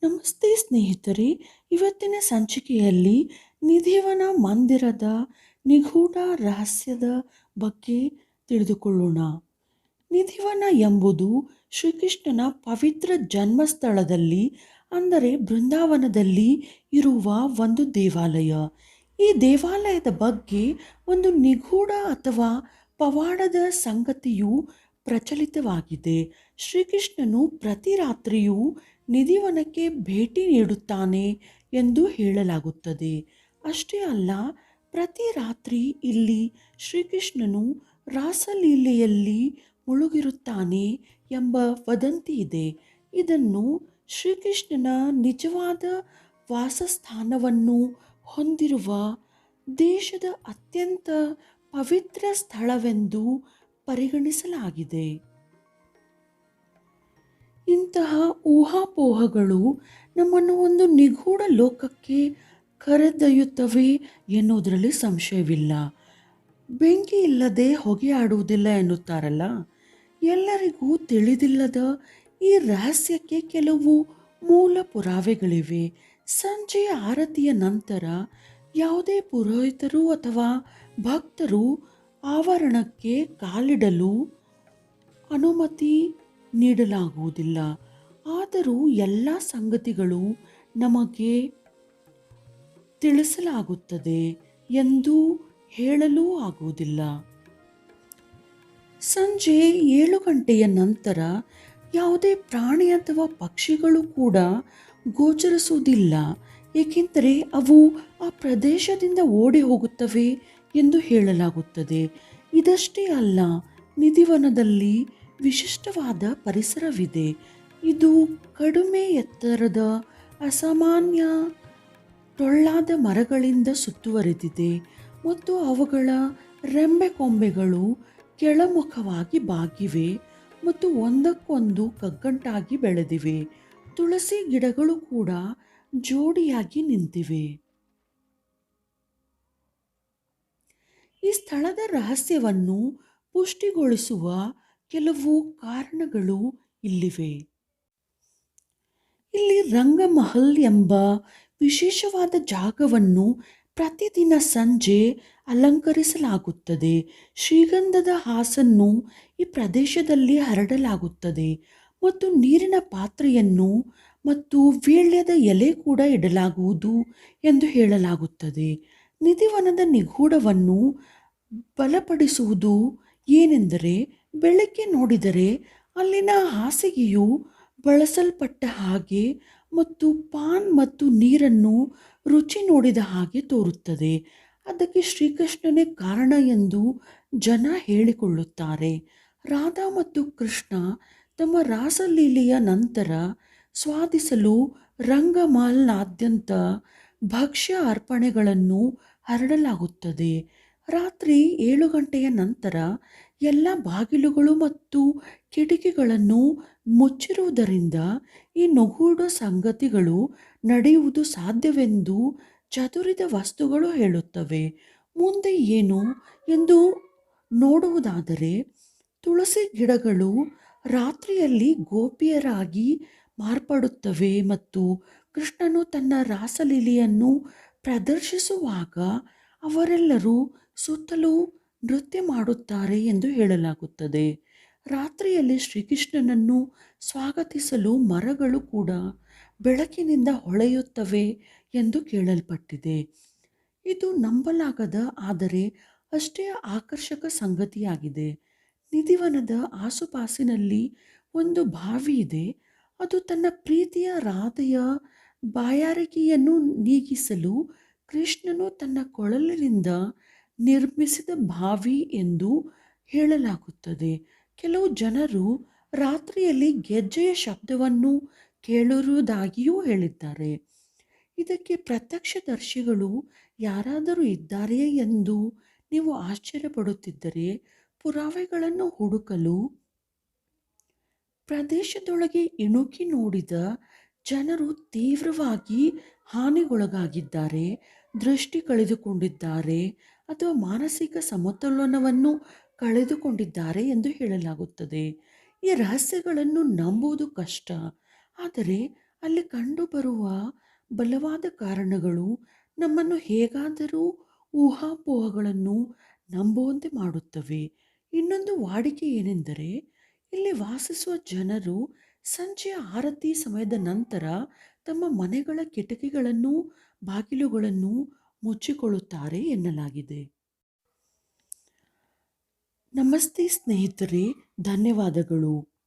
ನಮಸ್ತೆ ಸ್ನೇಹಿತರೆ, ಇವತ್ತಿನ ಸಂಚಿಕೆಯಲ್ಲಿ ನಿಧಿವನ ಮಂದಿರದ ನಿಗೂಢ ರಹಸ್ಯದ ಬಗ್ಗೆ ತಿಳಿದುಕೊಳ್ಳೋಣ. ನಿಧಿವನ ಎಂಬುದು ಶ್ರೀಕೃಷ್ಣನ ಪವಿತ್ರ ಜನ್ಮಸ್ಥಳದಲ್ಲಿ ಅಂದರೆ ಬೃಂದಾವನದಲ್ಲಿ ಇರುವ ಒಂದು ದೇವಾಲಯ. ಈ ದೇವಾಲಯದ ಬಗ್ಗೆ ಒಂದು ನಿಗೂಢ ಅಥವಾ ಪವಾಡದ ಸಂಗತಿಯು ಪ್ರಚಲಿತವಾಗಿದೆ. ಶ್ರೀಕೃಷ್ಣನು ಪ್ರತಿ ರಾತ್ರಿಯೂ ನಿಧಿವನಕ್ಕೆ ಭೇಟಿ ನೀಡುತ್ತಾನೆ ಎಂದು ಹೇಳಲಾಗುತ್ತದೆ. ಅಷ್ಟೇ ಅಲ್ಲ, ಪ್ರತಿ ರಾತ್ರಿ ಇಲ್ಲಿ ಶ್ರೀಕೃಷ್ಣನು ರಾಸಲೀಲೆಯಲ್ಲಿ ಮುಳುಗಿರುತ್ತಾನೆ ಎಂಬ ವದಂತಿ ಇದೆ. ಇದನ್ನು ಶ್ರೀಕೃಷ್ಣನ ನಿಜವಾದ ವಾಸಸ್ಥಾನವನ್ನು ಹೊಂದಿರುವ ದೇಶದ ಅತ್ಯಂತ ಪವಿತ್ರ ಸ್ಥಳವೆಂದು ಪರಿಗಣಿಸಲಾಗಿದೆ. ಇಂತಹ ಊಹಾಪೋಹಗಳು ನಮ್ಮನ್ನು ಒಂದು ನಿಗೂಢ ಲೋಕಕ್ಕೆ ಕರೆದೊಯ್ಯುತ್ತವೆ ಎನ್ನುವುದರಲ್ಲಿ ಸಂಶಯವಿಲ್ಲ. ಬೆಂಕಿ ಇಲ್ಲದೆ ಹೊಗೆ ಆಡುವುದಿಲ್ಲ ಎನ್ನುತ್ತಾರಲ್ಲ, ಎಲ್ಲರಿಗೂ ತಿಳಿದಿಲ್ಲದ ಈ ರಹಸ್ಯಕ್ಕೆ ಕೆಲವು ಮೂಲ ಪುರಾವೆಗಳಿವೆ. ಸಂಜೆಯ ಆರತಿಯ ನಂತರ ಯಾವುದೇ ಪುರೋಹಿತರು ಅಥವಾ ಭಕ್ತರು ಆವರಣಕ್ಕೆ ಕಾಲಿಡಲು ಅನುಮತಿ ನೀಡಲಾಗುವುದಿಲ್ಲ. ಆದರೂ ಎಲ್ಲ ಸಂಗತಿಗಳು ನಮಗೆ ತಿಳಿಸಲಾಗುತ್ತದೆ ಎಂದು ಹೇಳಲೂ ಆಗುವುದಿಲ್ಲ. ಸಂಜೆ 7 ಗಂಟೆಯ ನಂತರ ಯಾವುದೇ ಪ್ರಾಣಿ ಅಥವಾ ಪಕ್ಷಿಗಳು ಕೂಡ ಗೋಚರಿಸುವುದಿಲ್ಲ, ಏಕೆಂದರೆ ಅವು ಆ ಪ್ರದೇಶದಿಂದ ಓಡಿ ಹೋಗುತ್ತವೆ ಎಂದು ಹೇಳಲಾಗುತ್ತದೆ. ಇದಷ್ಟೇ ಅಲ್ಲ, ನಿಧಿವನದಲ್ಲಿ ವಿಶಿಷ್ಟವಾದ ಪರಿಸರವಿದೆ. ಇದು ಕಡಿಮೆ ಎತ್ತರದ ಅಸಾಮಾನ್ಯ ಟೊಳ್ಳಾದ ಮರಗಳಿಂದ ಸುತ್ತುವರಿದಿದೆ ಮತ್ತು ಅವುಗಳ ರೆಂಬೆಕೊಂಬೆಗಳು ಕೆಳಮುಖವಾಗಿ ಬಾಗಿವೆ ಮತ್ತು ಒಂದಕ್ಕೊಂದು ಕಗ್ಗಂಟಾಗಿ ಬೆಳೆದಿವೆ. ತುಳಸಿ ಗಿಡಗಳು ಕೂಡ ಜೋಡಿಯಾಗಿ ನಿಂತಿವೆ. ಈ ಸ್ಥಳದ ರಹಸ್ಯವನ್ನು ಪುಷ್ಟಿಗೊಳಿಸುವ ಕೆಲವು ಕಾರಣಗಳು ಇಲ್ಲಿವೆ. ಇಲ್ಲಿ ರಂಗಮಹಲ್ ಎಂಬ ವಿಶೇಷವಾದ ಜಾಗವನ್ನು ಪ್ರತಿದಿನ ಸಂಜೆ ಅಲಂಕರಿಸಲಾಗುತ್ತದೆ. ಶ್ರೀಗಂಧದ ಹಾಸನ್ನು ಈ ಪ್ರದೇಶದಲ್ಲಿ ಹರಡಲಾಗುತ್ತದೆ ಮತ್ತು ನೀರಿನ ಪಾತ್ರೆಯನ್ನು ಮತ್ತು ವೀಳ್ಯದ ಎಲೆ ಕೂಡ ಇಡಲಾಗುವುದು ಎಂದು ಹೇಳಲಾಗುತ್ತದೆ. ನಿಧಿವನದ ನಿಗೂಢವನ್ನು ಬಲಪಡಿಸುವುದು ಏನೆಂದರೆ, ಬೆಳಗ್ಗೆ ನೋಡಿದರೆ ಅಲ್ಲಿನ ಹಾಸಿಗೆಯು ಬಳಸಲ್ಪಟ್ಟ ಹಾಗೆ ಮತ್ತು ಪಾನ್ ಮತ್ತು ನೀರನ್ನು ರುಚಿ ನೋಡಿದ ಹಾಗೆ ತೋರುತ್ತದೆ. ಅದಕ್ಕೆ ಶ್ರೀಕೃಷ್ಣನೇ ಕಾರಣ ಎಂದು ಜನ ಹೇಳಿಕೊಳ್ಳುತ್ತಾರೆ. ರಾಧಾ ಮತ್ತು ಕೃಷ್ಣ ತಮ್ಮ ರಾಸಲೀಲೆಯ ನಂತರ ಸ್ವಾದಿಸಲು ರಂಗಮಹಲ್ನಾದ್ಯಂತ ಭಕ್ಷ್ಯ ಅರ್ಪಣೆಗಳನ್ನು ಹರಡಲಾಗುತ್ತದೆ. ರಾತ್ರಿ 7 ಗಂಟೆಯ ನಂತರ ಎಲ್ಲ ಬಾಗಿಲುಗಳು ಮತ್ತು ಕಿಟಕಿಗಳನ್ನು ಮುಚ್ಚಿರುವುದರಿಂದ ಈ ನಿಗೂಢ ಸಂಗತಿಗಳು ನಡೆಯುವುದು ಸಾಧ್ಯವೆಂದು ಚದುರಿದ ವಸ್ತುಗಳು ಹೇಳುತ್ತವೆ. ಮುಂದೆ ಏನು ಎಂದು ನೋಡುವುದಾದರೆ, ತುಳಸಿ ಗಿಡಗಳು ರಾತ್ರಿಯಲ್ಲಿ ಗೋಪಿಯರಾಗಿ ಮಾರ್ಪಡುತ್ತವೆ ಮತ್ತು ಕೃಷ್ಣನು ತನ್ನ ರಾಸಲೀಲೆಯನ್ನು ಪ್ರದರ್ಶಿಸುವಾಗ ಅವರೆಲ್ಲರೂ ಸುತ್ತಲೂ ನೃತ್ಯ ಮಾಡುತ್ತಾರೆ ಎಂದು ಹೇಳಲಾಗುತ್ತದೆ. ರಾತ್ರಿಯಲ್ಲಿ ಶ್ರೀಕೃಷ್ಣನನ್ನು ಸ್ವಾಗತಿಸಲು ಮರಗಳು ಕೂಡ ಬೆಳಕಿನಿಂದ ಹೊಳೆಯುತ್ತವೆ ಎಂದು ಕೇಳಲ್ಪಟ್ಟಿದೆ. ಇದು ನಂಬಲಾಗದ ಆದರೆ ಅಷ್ಟೇ ಆಕರ್ಷಕ ಸಂಗತಿಯಾಗಿದೆ. ನಿಧಿವನದ ಆಸುಪಾಸಿನಲ್ಲಿ ಒಂದು ಬಾವಿ ಇದೆ. ಅದು ತನ್ನ ಪ್ರೀತಿಯ ರಾಧೆಯ ಬಾಯಾರಿಕೆಯನ್ನು ನೀಗಿಸಲು ಕೃಷ್ಣನು ತನ್ನ ಕೊಳಲಿನಿಂದ ನಿರ್ಮಿಸಿದ ಬಾವಿ ಎಂದು ಹೇಳಲಾಗುತ್ತದೆ. ಕೆಲವು ಜನರು ರಾತ್ರಿಯಲ್ಲಿ ಗೆಜ್ಜೆಯ ಶಬ್ದವನ್ನು ಕೇಳಿರುವುದಾಗಿಯೂ ಹೇಳಿದ್ದಾರೆ. ಇದಕ್ಕೆ ಪ್ರತ್ಯಕ್ಷದರ್ಶಿಗಳು ಯಾರಾದರೂ ಇದ್ದಾರೆಯೇ ಎಂದು ನೀವು ಆಶ್ಚರ್ಯಪಡುತ್ತಿದ್ದರೆ, ಪುರಾವೆಗಳನ್ನು ಹುಡುಕಲು ಪ್ರದೇಶದೊಳಗೆ ಇಣುಕಿ ನೋಡಿದ ಜನರು ತೀವ್ರವಾಗಿ ಹಾನಿಗೊಳಗಾಗಿದ್ದಾರೆ, ದೃಷ್ಟಿ ಕಳೆದುಕೊಂಡಿದ್ದಾರೆ ಅಥವಾ ಮಾನಸಿಕ ಸಮತೋಲನವನ್ನು ಕಳೆದುಕೊಂಡಿದ್ದಾರೆ ಎಂದು ಹೇಳಲಾಗುತ್ತದೆ. ಈ ರಹಸ್ಯಗಳನ್ನು ನಂಬುವುದು ಕಷ್ಟ, ಆದರೆ ಅಲ್ಲಿ ಕಂಡುಬರುವ ಬಲವಾದ ಕಾರಣಗಳು ನಮ್ಮನ್ನು ಹೇಗಾದರೂ ಊಹಾಪೋಹಗಳನ್ನು ನಂಬುವಂತೆ ಮಾಡುತ್ತವೆ. ಇನ್ನೊಂದು ವಾಡಿಕೆ ಏನೆಂದರೆ, ಇಲ್ಲಿ ವಾಸಿಸುವ ಜನರು ಸಂಜೆಯ ಆರತಿ ಸಮಯದ ನಂತರ ತಮ್ಮ ಮನೆಗಳ ಕಿಟಕಿಗಳನ್ನು ಬಾಗಿಲುಗಳನ್ನು ಮುಚ್ಚಿಕೊಳ್ಳುತ್ತಾರೆ ಎನ್ನಲಾಗಿದೆ. ನಮಸ್ತೆ ಸ್ನೇಹಿತರೆ, ಧನ್ಯವಾದಗಳು.